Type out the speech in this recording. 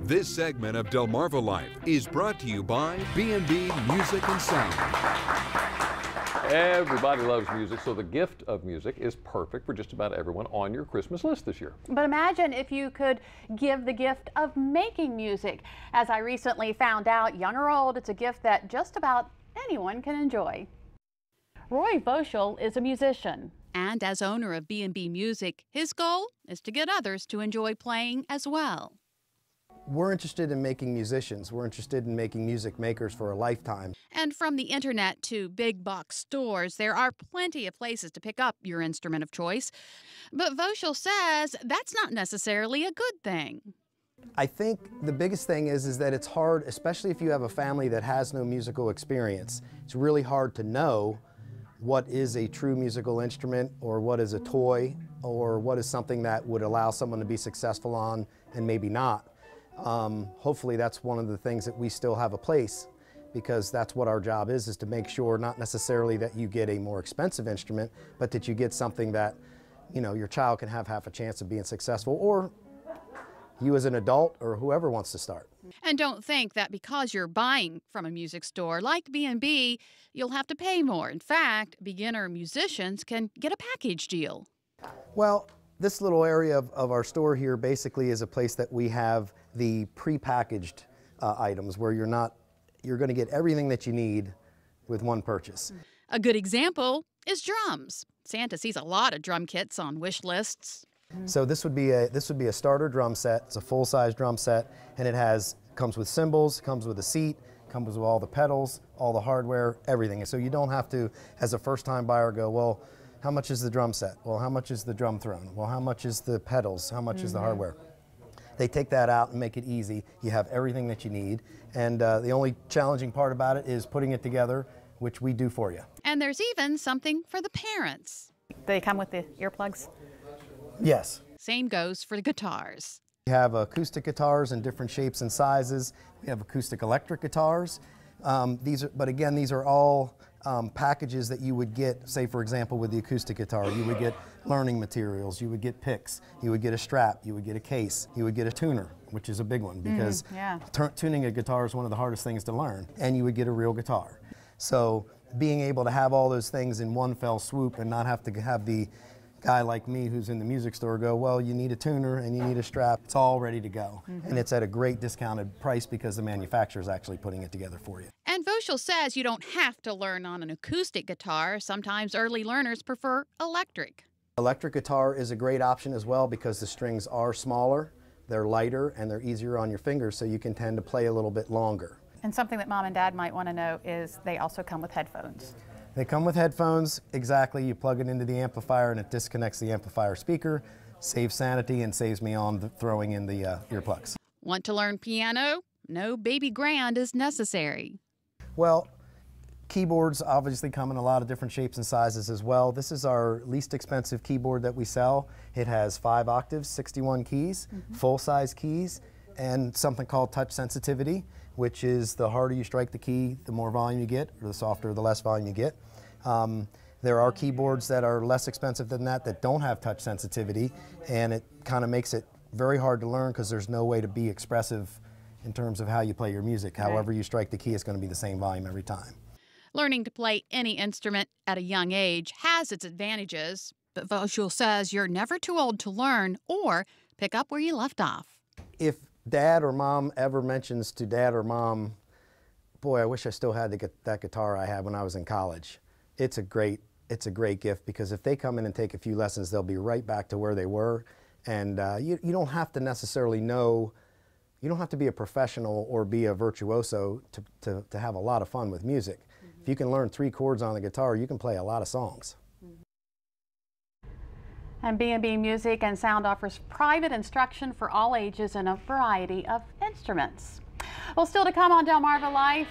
This segment of Delmarva Life is brought to you by B&B Music and Sound. Everybody loves music, so the gift of music is perfect for just about everyone on your Christmas list this year. But imagine if you could give the gift of making music. As I recently found out, young or old, it's a gift that just about anyone can enjoy. Roy Voshell is a musician. And as owner of B&B Music, his goal is to get others to enjoy playing as well. We're interested in making musicians. We're interested in making music makers for a lifetime. And from the internet to big box stores, there are plenty of places to pick up your instrument of choice. But Voshell says that's not necessarily a good thing. I think the biggest thing is that it's hard, especially if you have a family that has no musical experience. It's really hard to know what is a true musical instrument, or what is a toy, or what is something that would allow someone to be successful on and maybe not. Hopefully that's one of the things that we still have a place, because that's what our job is to make sure not necessarily that you get a more expensive instrument, but that you get something that, you know, your child can have half a chance of being successful, or you as an adult, or whoever wants to start. And don't think that because you're buying from a music store like B&B, you'll have to pay more. In fact, beginner musicians can get a package deal. Well, this little area of our store here basically is a place that we have the pre-packaged items where you're going to get everything that you need with one purchase. A good example is drums. Santa sees a lot of drum kits on wish lists. So this would be a starter drum set. It's a full-size drum set, and it comes with cymbals, comes with a seat, comes with all the pedals, all the hardware, everything. So you don't have to, as a first-time buyer, go, well, how much is the drum set? Well, how much is the drum throne? Well, how much is the pedals? How much is the hardware? They take that out and make it easy. You have everything that you need, and the only challenging part about it is putting it together, which we do for you. And there's even something for the parents. They come with the earplugs? Yes. Same goes for the guitars. We have acoustic guitars in different shapes and sizes. We have acoustic electric guitars. But again, these are all packages that you would get, say for example with the acoustic guitar, you would get learning materials, you would get picks, you would get a strap, you would get a case, you would get a tuner, which is a big one because tuning a guitar is one of the hardest things to learn, and you would get a real guitar. So being able to have all those things in one fell swoop and not have to have the guy like me who's in the music store go, well, you need a tuner and you need a strap. It's all ready to go. And it's at a great discounted price because the manufacturer is actually putting it together for you. And Voshell says you don't have to learn on an acoustic guitar. Sometimes early learners prefer electric. Electric guitar is a great option as well because the strings are smaller, they're lighter, and they're easier on your fingers, so you can tend to play a little bit longer. And something that Mom and Dad might want to know is they also come with headphones. They come with headphones, exactly. You plug it into the amplifier and it disconnects the amplifier speaker, saves sanity and saves me on throwing in the earplugs. Want to learn piano? No baby grand is necessary. Well, keyboards obviously come in a lot of different shapes and sizes as well. This is our least expensive keyboard that we sell. It has 5 octaves, 61 keys, full-size keys, and something called touch sensitivity, which is the harder you strike the key, the more volume you get, or the softer, the less volume you get. There are keyboards that are less expensive than that don't have touch sensitivity, and it kind of makes it very hard to learn because there's no way to be expressive in terms of how you play your music. However you strike the key, it's going to be the same volume every time. Learning to play any instrument at a young age has its advantages, but Voshell says you're never too old to learn or pick up where you left off. If Dad or Mom ever mentions to Dad or Mom, boy, I wish I still had that guitar I had when I was in college, it's a great gift, because if they come in and take a few lessons, they'll be right back to where they were. And you don't have to necessarily know, you don't have to be a professional or be a virtuoso to have a lot of fun with music. If you can learn 3 chords on the guitar, you can play a lot of songs. And B&B Music and Sound offers private instruction for all ages in a variety of instruments. Well, still to come on Delmarva Life.